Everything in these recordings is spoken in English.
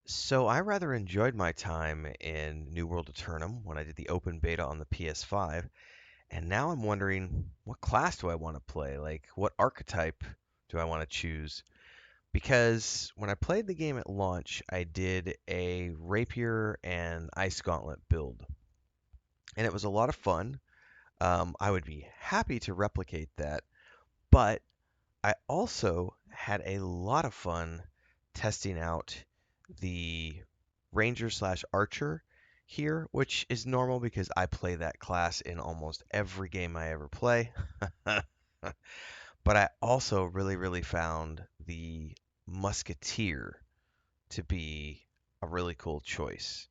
So I rather enjoyed my time in New World Aeternum when I did the open beta on the PS5, and now I'm wondering what class do I want to play? Like what archetype do I want to choose? Because when I played the game at launch, I did a rapier and ice gauntlet build, and it was a lot of fun. I would be happy to replicate that, but I also had a lot of fun testing out the Ranger slash Archer here, which is normal because I play that class in almost every game I ever play. But I also really found the Musketeer to be a really cool choice.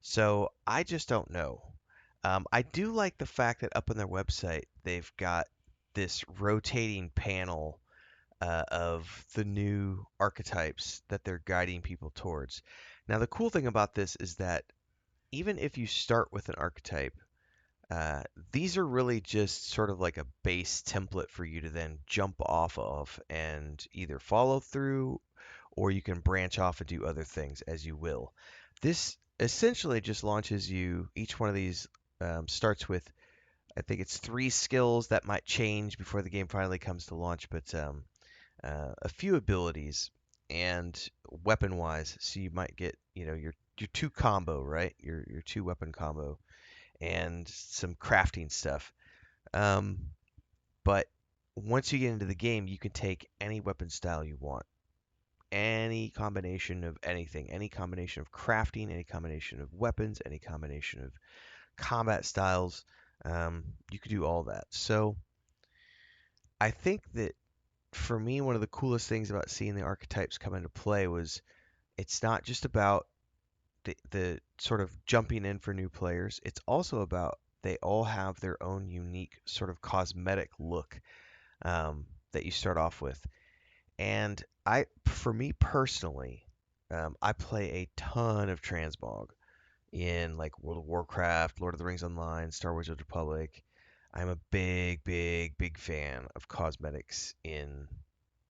So I just don't know. I do like the fact that up on their website they've got this rotating panel of the new archetypes that they're guiding people towards. Now, the cool thing about this is that even if you start with an archetype, uh, these are really just sort of like a base template for you to then jump off of and either follow through or you can branch off and do other things as you will. This essentially just launches you, each one of these starts with, I think it's three skills that might change before the game finally comes to launch, but a few abilities and weapon wise. So you might get, your two combo, right? Your two weapon combo and some crafting stuff. Um, but once you get into the game, you can take any weapon style you want, any combination of anything, any combination of crafting, any combination of weapons, any combination of combat styles. You could do all that. So I think that for me, one of the coolest things about seeing the archetypes come into play was it's not just about the sort of jumping in for new players. It's also about they all have their own unique sort of cosmetic look that you start off with. And for me personally, I play a ton of transmog in like World of Warcraft, Lord of the Rings Online, Star Wars: The Old Republic. I'm a big fan of cosmetics in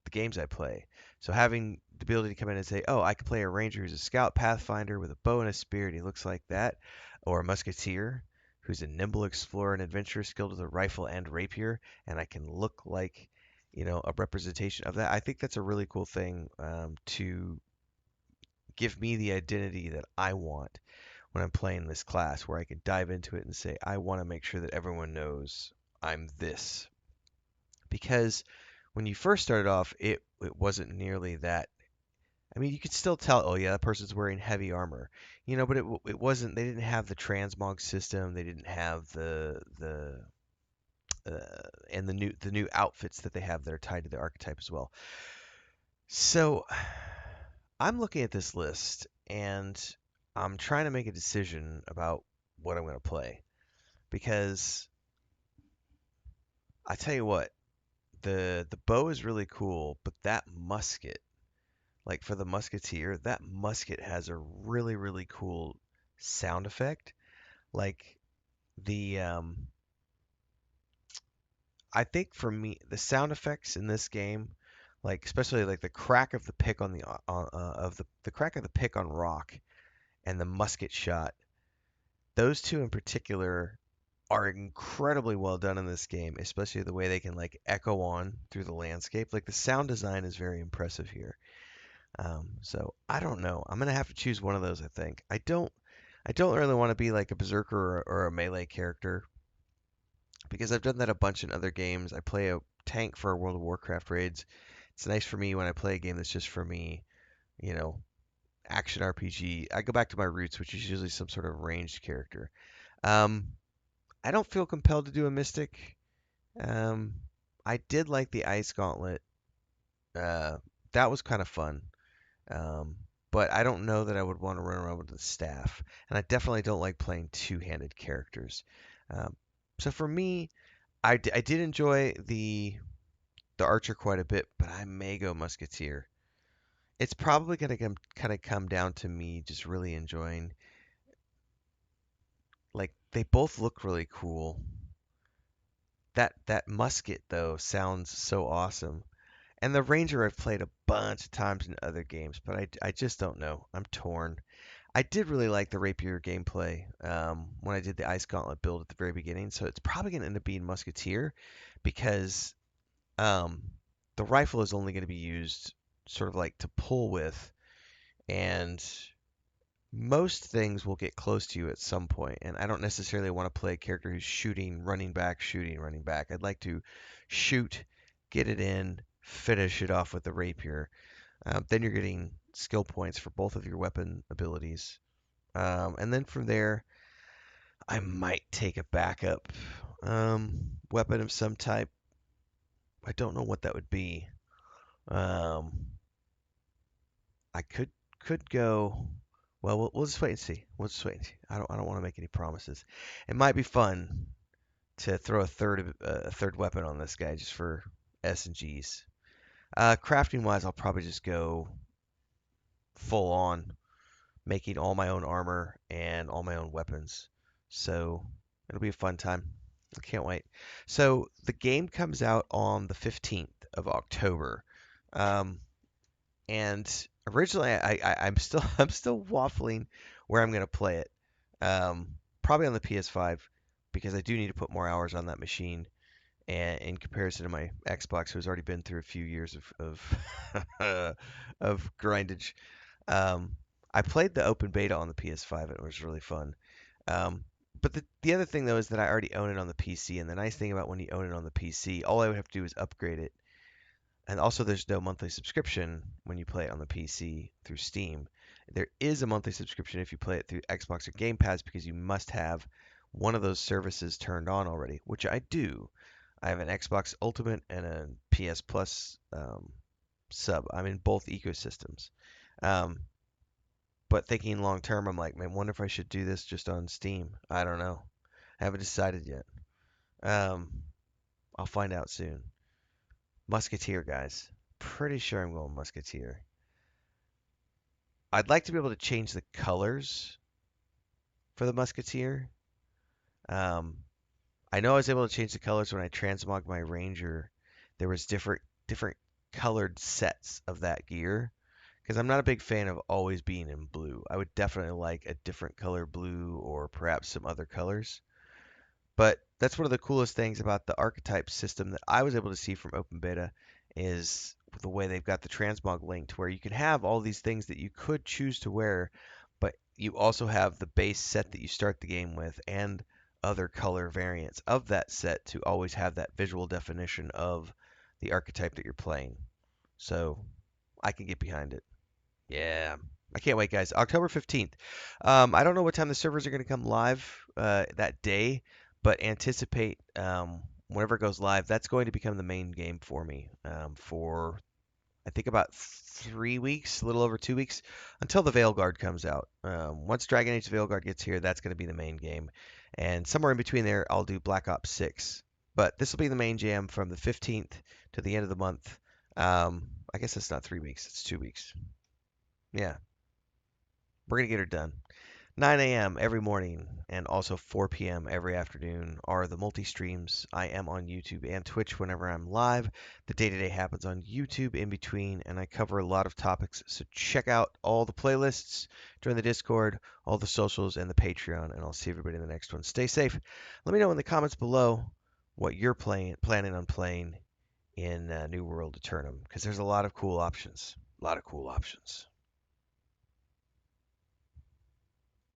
the games I play. So having the ability to come in and say, "Oh, I can play a ranger who's a scout pathfinder with a bow and a spear, and he looks like that," or a musketeer who's a nimble explorer and adventurer skilled with a rifle and rapier, and I can look like, a representation of that. I think that's a really cool thing to give me the identity that I want when I'm playing this class, where I can dive into it and say, I want to make sure that everyone knows I'm this. Because when you first started off, it wasn't nearly that. I mean, you could still tell, oh yeah, that person's wearing heavy armor, but it wasn't. They didn't have the transmog system. They didn't have and the new outfits that they have that are tied to the archetype as well. So I'm looking at this list and I'm trying to make a decision about what I'm going to play because I tell you what, the bow is really cool, but that musket, like for the musketeer, that musket has a really cool sound effect. Like the I think for me the sound effects in this game, like especially like the crack of the pick on the crack of the pick on rock and the musket shot, those two in particular are incredibly well done in this game, especially the way they can like echo on through the landscape. Like the sound design is very impressive here. So I don't know. I'm gonna have to choose one of those. I think. I don't really want to be like a berserker or a melee character because I've done that a bunch in other games. I play a tank for World of Warcraft raids. It's nice for me when I play a game that's just for me. You know, action RPG. I go back to my roots, which is usually some sort of ranged character. Um, I don't feel compelled to do a mystic. Um, I did like the Ice Gauntlet. Uh, that was kind of fun. Um, but I don't know that I would want to run around with the staff. And I definitely don't like playing two-handed characters. Um, so for me, I did enjoy the archer quite a bit, but I may go musketeer. It's probably going to kind of come down to me just really enjoying. Like they both look really cool. That musket though sounds so awesome. And the Ranger I've played a bunch of times in other games, but I just don't know. I'm torn. I did really like the Rapier gameplay when I did the Ice Gauntlet build at the very beginning, so it's probably going to end up being Musketeer because um, the rifle is only going to be used sort of like to pull with, and most things will get close to you at some point, and I don't necessarily want to play a character who's shooting, running back, shooting, running back. I'd like to shoot, get it in, finish it off with the rapier. Then you're getting skill points for both of your weapon abilities. And then from there, I might take a backup weapon of some type. I don't know what that would be. Um, I could go. Well, we'll just wait and see. We'll just wait and see. I don't want to make any promises. It might be fun to throw a third weapon on this guy just for S and Gs. Crafting wise, I'll probably just go full on, making all my own armor and all my own weapons. So it'll be a fun time. I can't wait. So the game comes out on the 15th of October. Um, and originally I'm still I'm still waffling where I'm gonna play it. Probably on the PS5 because I do need to put more hours on that machine. And in comparison to my Xbox, who's already been through a few years of grindage, I played the open beta on the PS5. It was really fun. But the other thing though is that I already own it on the PC, and the nice thing about when you own it on the PC, all I would have to do is upgrade it. And also, there's no monthly subscription when you play it on the PC through Steam. There is a monthly subscription if you play it through Xbox or Game Pass because you must have one of those services turned on already, which I do. I have an Xbox Ultimate and a PS Plus sub. I'm in both ecosystems. Um, but thinking long term, I'm like, man, wonder if I should do this just on Steam. I don't know. I haven't decided yet. Um, I'll find out soon. Musketeer, guys. Pretty sure I'm going Musketeer. I'd like to be able to change the colors for the Musketeer. Um, I know I was able to change the colors when I transmogged my Ranger. There was different colored sets of that gear because I'm not a big fan of always being in blue. I would definitely like a different color blue or perhaps some other colors. But that's one of the coolest things about the archetype system that I was able to see from open beta is the way they've got the transmog linked where you can have all these things that you could choose to wear, but you also have the base set that you start the game with and other color variants of that set to always have that visual definition of the archetype that you're playing. So I can get behind it. Yeah. I can't wait, guys. October 15th. I don't know what time the servers are going to come live that day, but anticipate whenever it goes live, that's going to become the main game for me for, I think, about 3 weeks, a little over 2 weeks, until the Veilguard comes out. Once Dragon Age Veilguard gets here, that's going to be the main game. And somewhere in between there, I'll do Black Ops 6. But this will be the main jam from the 15th to the end of the month. I guess it's not 3 weeks, it's 2 weeks. Yeah, we're gonna get her done. 9 a.m. every morning and also 4 p.m. every afternoon are the multi streams. I am on YouTube and Twitch whenever I'm live. The day to day happens on YouTube in between, and I cover a lot of topics. So check out all the playlists, join the Discord, all the socials, and the Patreon, and I'll see everybody in the next one. Stay safe. Let me know in the comments below what you're planning on playing in New World Aeternum, because there's a lot of cool options. A lot of cool options.